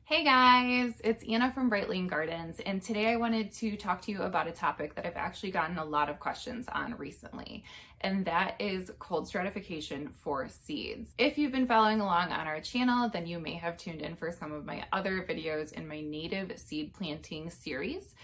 Hey guys, it's Anna from Bright Lane Gardens, and today I wanted to talk to you about a topic that I've actually gotten a lot of questions on recently, and that is cold stratification for seeds. If you've been following along on our channel, then you may have tuned in for some of my other videos in my native seed planting series.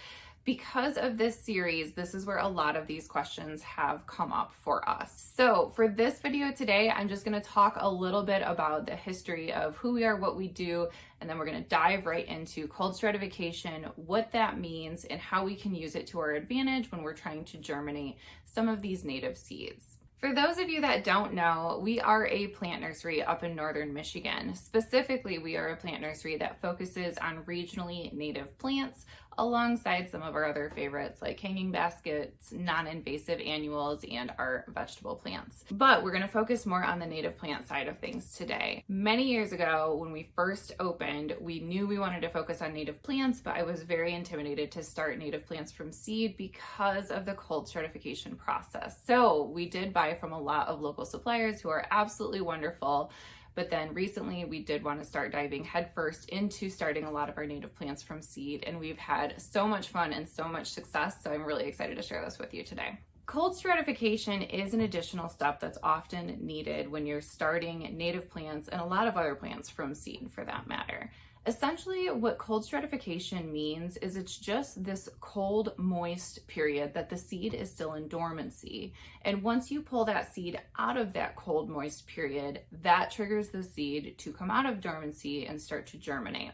Because of this series, this is where a lot of these questions have come up for us. So for this video today, I'm just going to talk a little bit about the history of who we are, what we do, and then we're going to dive right into cold stratification, what that means, and how we can use it to our advantage when we're trying to germinate some of these native seeds. For those of you that don't know, we are a plant nursery up in northern Michigan. Specifically, we are a plant nursery that focuses on regionally native plants alongside some of our other favorites like hanging baskets, non-invasive annuals, and our vegetable plants. But we're going to focus more on the native plant side of things today. Many years ago, when we first opened, we knew we wanted to focus on native plants, but I was very intimidated to start native plants from seed because of the cold stratification process. So we did buy from a lot of local suppliers who are absolutely wonderful. But then recently we did want to start diving headfirst into starting a lot of our native plants from seed, and we've had so much fun and so much success, so I'm really excited to share this with you today. Cold stratification is an additional step that's often needed when you're starting native plants and a lot of other plants from seed for that matter. Essentially, what cold stratification means is it's just this cold, moist period that the seed is still in dormancy. And once you pull that seed out of that cold, moist period, that triggers the seed to come out of dormancy and start to germinate.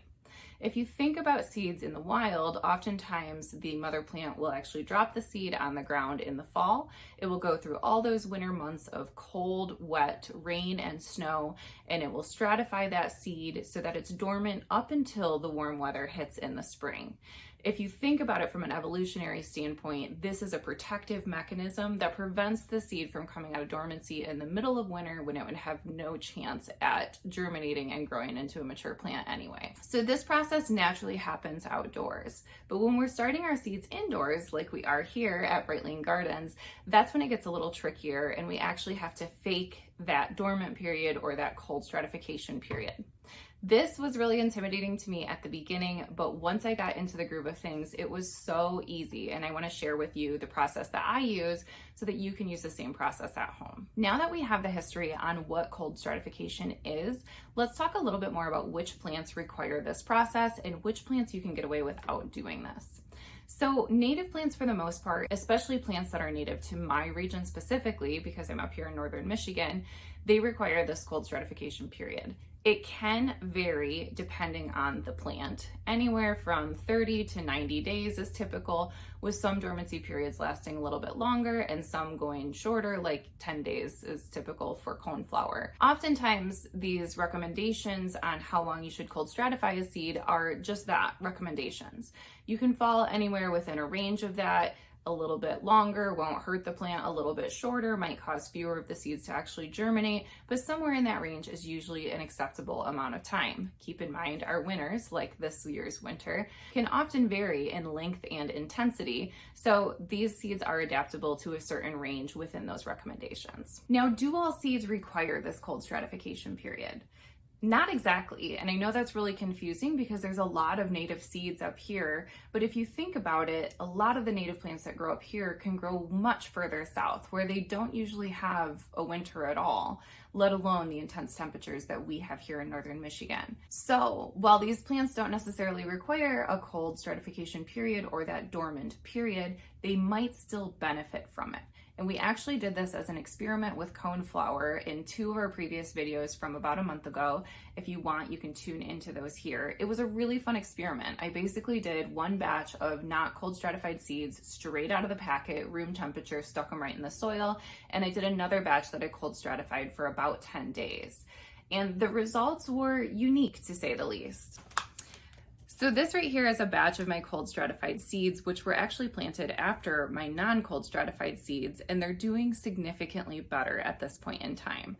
If you think about seeds in the wild, oftentimes the mother plant will actually drop the seed on the ground in the fall. It will go through all those winter months of cold, wet, rain, and snow, and it will stratify that seed so that it's dormant up until the warm weather hits in the spring. If you think about it from an evolutionary standpoint, this is a protective mechanism that prevents the seed from coming out of dormancy in the middle of winter when it would have no chance at germinating and growing into a mature plant anyway. So this process naturally happens outdoors. But when we're starting our seeds indoors, like we are here at Bright Lane Gardens, that's when it gets a little trickier and we actually have to fake that dormant period or that cold stratification period. This was really intimidating to me at the beginning, but once I got into the groove of things, it was so easy, and I want to share with you the process that I use so that you can use the same process at home. Now that we have the history on what cold stratification is, let's talk a little bit more about which plants require this process and which plants you can get away without doing this. So native plants, for the most part, especially plants that are native to my region specifically, because I'm up here in northern Michigan, they require this cold stratification period. It can vary depending on the plant. Anywhere from 30 to 90 days is typical, with some dormancy periods lasting a little bit longer and some going shorter, like 10 days is typical for coneflower. Oftentimes, these recommendations on how long you should cold stratify a seed are just that, recommendations. You can fall anywhere within a range of that. A little bit longer won't hurt the plant, a little bit shorter might cause fewer of the seeds to actually germinate, but somewhere in that range is usually an acceptable amount of time. Keep in mind, our winters, like this year's winter, can often vary in length and intensity, so these seeds are adaptable to a certain range within those recommendations. Now, do all seeds require this cold stratification period? Not exactly, and I know that's really confusing because there's a lot of native seeds up here, but if you think about it, a lot of the native plants that grow up here can grow much further south where they don't usually have a winter at all, let alone the intense temperatures that we have here in northern Michigan. So while these plants don't necessarily require a cold stratification period or that dormant period, they might still benefit from it. And we actually did this as an experiment with coneflower in 2 of our previous videos from about a month ago. If you want, you can tune into those here. It was a really fun experiment. I basically did 1 batch of not cold stratified seeds straight out of the packet, room temperature, stuck them right in the soil, and I did another batch that I cold stratified for about 10 days. And the results were unique, to say the least. So this right here is a batch of my cold stratified seeds, which were actually planted after my non-cold stratified seeds, and they're doing significantly better at this point in time.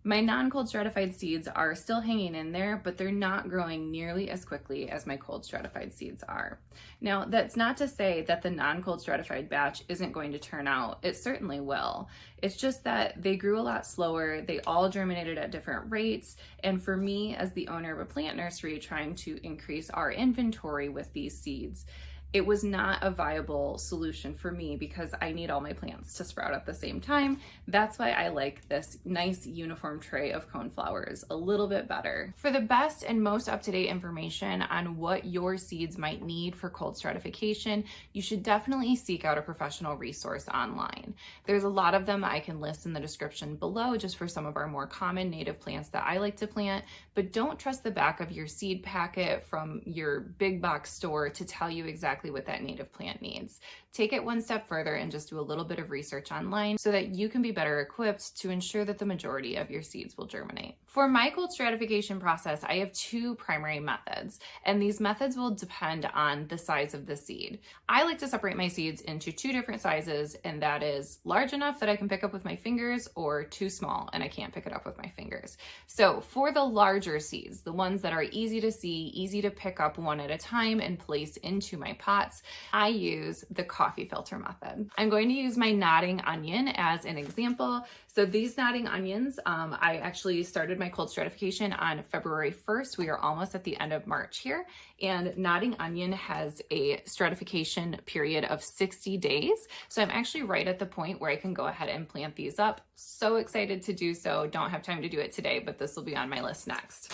My non-cold stratified seeds are still hanging in there, but they're not growing nearly as quickly as my cold stratified seeds are. Now, that's not to say that the non-cold stratified batch isn't going to turn out. It certainly will. It's just that they grew a lot slower, they all germinated at different rates, and for me, as the owner of a plant nursery trying to increase our inventory with these seeds, it was not a viable solution for me because I need all my plants to sprout at the same time. That's why I like this nice uniform tray of coneflowers a little bit better. For the best and most up-to-date information on what your seeds might need for cold stratification, you should definitely seek out a professional resource online. There's a lot of them I can list in the description below just for some of our more common native plants that I like to plant, but don't trust the back of your seed packet from your big box store to tell you exactly what that native plant needs. Take it one step further and just do a little bit of research online so that you can be better equipped to ensure that the majority of your seeds will germinate. For my cold stratification process, I have two primary methods, and these methods will depend on the size of the seed. I like to separate my seeds into two different sizes, and that is large enough that I can pick up with my fingers or too small and I can't pick it up with my fingers. So for the larger seeds, the ones that are easy to see, easy to pick up one at a time and place into my pots, I use the coffee filter method. I'm going to use my nodding onion as an example. So these nodding onions, I actually started my cold stratification on February 1st. We are almost at the end of March here. And nodding onion has a stratification period of 60 days. So I'm actually right at the point where I can go ahead and plant these up. So excited to do so. Don't have time to do it today, but this will be on my list next.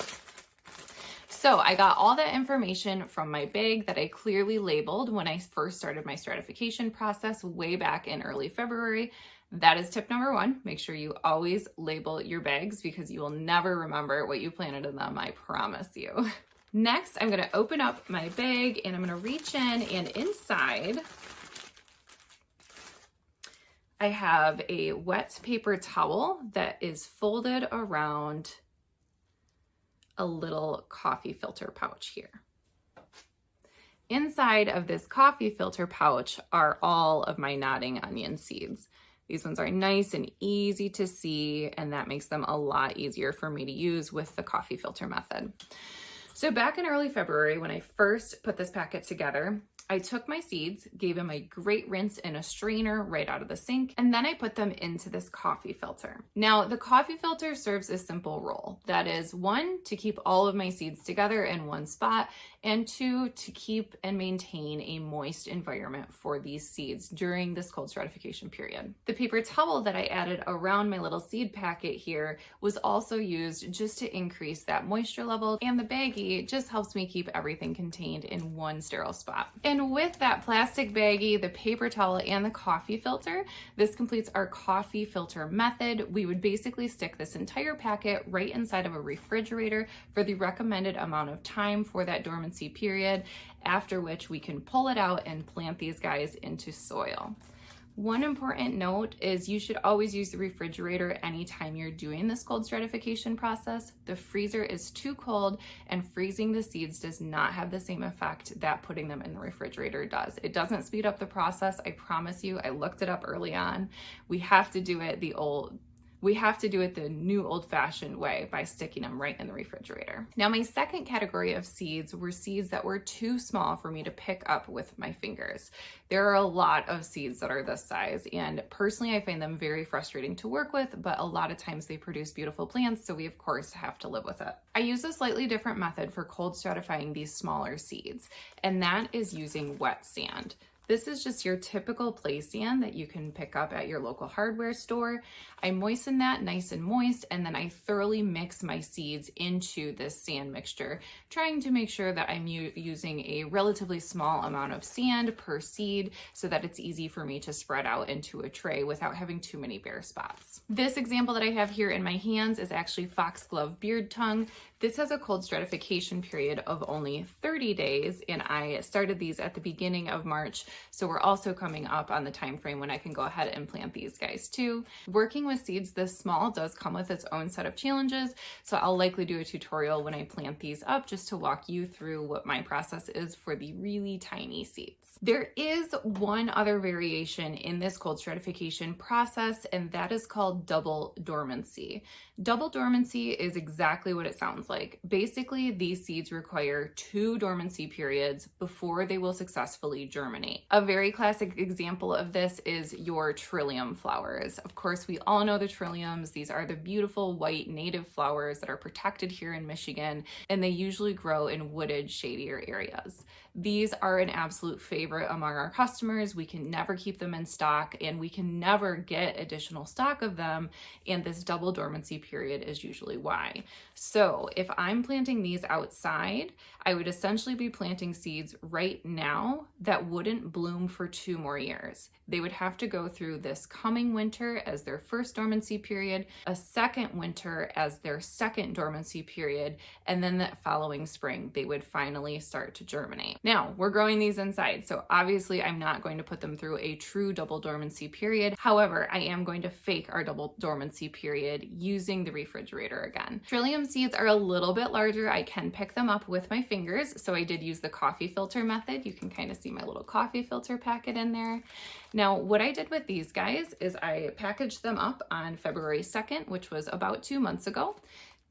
So I got all that information from my bag that I clearly labeled when I first started my stratification process way back in early February. That is tip number one. Make sure you always label your bags because you will never remember what you planted in them, I promise you. Next, I'm gonna open up my bag and I'm gonna reach in, and inside I have a wet paper towel that is folded around a little coffee filter pouch here. Inside of this coffee filter pouch are all of my nodding onion seeds. These ones are nice and easy to see, and that makes them a lot easier for me to use with the coffee filter method. So back in early February, when I first put this packet together, I took my seeds, gave them a great rinse in a strainer right out of the sink, and then I put them into this coffee filter. Now, the coffee filter serves a simple role. That is, one, to keep all of my seeds together in one spot, and two, to keep and maintain a moist environment for these seeds during this cold stratification period. The paper towel that I added around my little seed packet here was also used just to increase that moisture level, and the baggie just helps me keep everything contained in one sterile spot. And with that plastic baggie, the paper towel, and the coffee filter, this completes our coffee filter method. We would basically stick this entire packet right inside of a refrigerator for the recommended amount of time for that dormancy period, after which we can pull it out and plant these guys into soil. One important note is you should always use the refrigerator anytime you're doing this cold stratification process. The freezer is too cold, and freezing the seeds does not have the same effect that putting them in the refrigerator does. It doesn't speed up the process, I promise you. I looked it up early on. We have to do it the new old-fashioned way by sticking them right in the refrigerator. Now, my second category of seeds were seeds that were too small for me to pick up with my fingers. There are a lot of seeds that are this size, and personally I find them very frustrating to work with, but a lot of times they produce beautiful plants, so we of course have to live with it. I use a slightly different method for cold stratifying these smaller seeds, and that is using wet sand. This is just your typical play sand that you can pick up at your local hardware store. I moisten that nice and moist, and then I thoroughly mix my seeds into this sand mixture, trying to make sure that I'm using a relatively small amount of sand per seed so that it's easy for me to spread out into a tray without having too many bare spots. This example that I have here in my hands is actually foxglove beard tongue. This has a cold stratification period of only 30 days, and I started these at the beginning of March, so we're also coming up on the time frame when I can go ahead and plant these guys too. Working with seeds this small does come with its own set of challenges, so I'll likely do a tutorial when I plant these up just to walk you through what my process is for the really tiny seeds. There is one other variation in this cold stratification process, and that is called double dormancy. Double dormancy is exactly what it sounds like. Basically, these seeds require 2 dormancy periods before they will successfully germinate. A very classic example of this is your trillium flowers. Of course, we all know the trilliums. These are the beautiful white native flowers that are protected here in Michigan, and they usually grow in wooded, shadier areas. These are an absolute favorite among our customers. We can never keep them in stock, and we can never get additional stock of them, and this double dormancy period is usually why. So if I'm planting these outside, I would essentially be planting seeds right now that wouldn't bloom for 2 more years. They would have to go through this coming winter as their first dormancy period, a second winter as their second dormancy period, and then that following spring, they would finally start to germinate. Now, we're growing these inside, so obviously I'm not going to put them through a true double dormancy period. However, I am going to fake our double dormancy period using the refrigerator again. Trillium seeds are a little bit larger. I can pick them up with my fingers, so I did use the coffee filter method. You can kind of see my little coffee filter packet in there. Now, what I did with these guys is I packaged them up on February 2nd, which was about 2 months ago.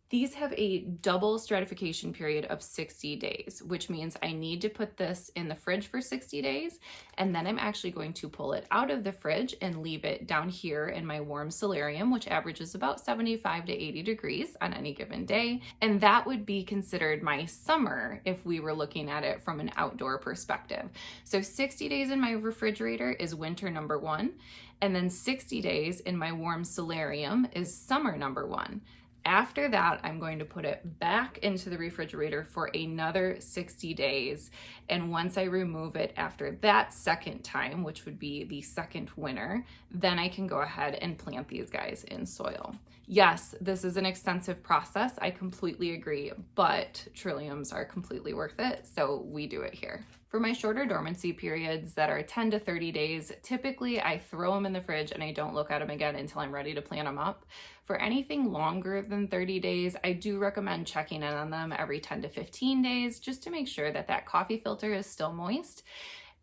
These have a double stratification period of 60 days, which means I need to put this in the fridge for 60 days, and then I'm actually going to pull it out of the fridge and leave it down here in my warm solarium, which averages about 75 to 80 degrees on any given day. And that would be considered my summer if we were looking at it from an outdoor perspective. So 60 days in my refrigerator is winter number 1, and then 60 days in my warm solarium is summer number 1. After that, I'm going to put it back into the refrigerator for another 60 days. And once I remove it after that second time, which would be the second winter, then I can go ahead and plant these guys in soil. Yes, this is an extensive process. I completely agree, but trilliums are completely worth it, so we do it here. For my shorter dormancy periods that are 10 to 30 days, typically I throw them in the fridge and I don't look at them again until I'm ready to plant them up. For anything longer than 30 days, I do recommend checking in on them every 10 to 15 days just to make sure that that coffee filter is still moist,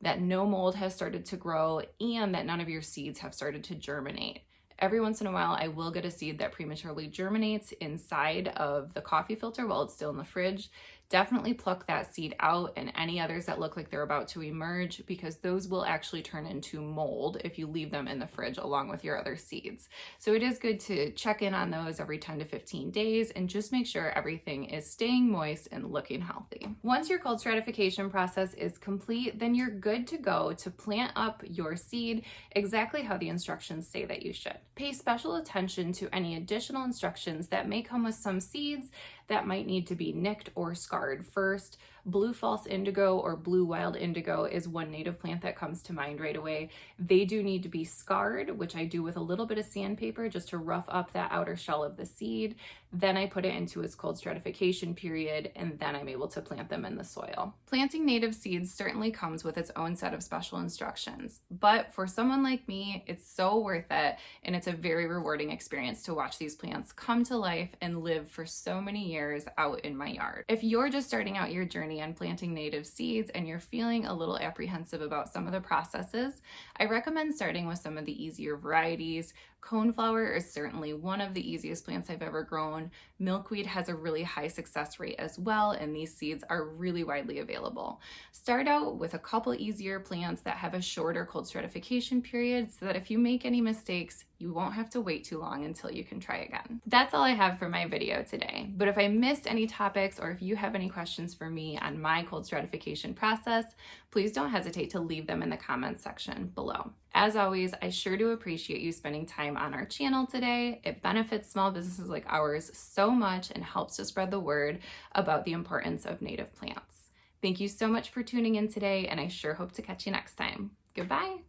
that no mold has started to grow, and that none of your seeds have started to germinate. Every once in a while, I will get a seed that prematurely germinates inside of the coffee filter while it's still in the fridge. Definitely pluck that seed out and any others that look like they're about to emerge, because those will actually turn into mold if you leave them in the fridge along with your other seeds. So it is good to check in on those every 10 to 15 days and just make sure everything is staying moist and looking healthy. Once your cold stratification process is complete, then you're good to go to plant up your seed exactly how the instructions say that you should. Pay special attention to any additional instructions that may come with some seeds that might need to be nicked or scarred first. Blue false indigo or blue wild indigo is one native plant that comes to mind right away. They do need to be scarred, which I do with a little bit of sandpaper just to rough up that outer shell of the seed. Then I put it into its cold stratification period, and then I'm able to plant them in the soil. Planting native seeds certainly comes with its own set of special instructions, but for someone like me, it's so worth it, and it's a very rewarding experience to watch these plants come to life and live for so many years out in my yard. If you're just starting out your journey on planting native seeds and you're feeling a little apprehensive about some of the processes, I recommend starting with some of the easier varieties. Coneflower is certainly one of the easiest plants I've ever grown. Milkweed has a really high success rate as well, and these seeds are really widely available. Start out with a couple easier plants that have a shorter cold stratification period so that if you make any mistakes, you won't have to wait too long until you can try again. That's all I have for my video today, but if I missed any topics or if you have any questions for me on my cold stratification process, please don't hesitate to leave them in the comments section below. As always, I sure do appreciate you spending time on our channel today. It benefits small businesses like ours so much and helps to spread the word about the importance of native plants. Thank you so much for tuning in today, and I sure hope to catch you next time. Goodbye.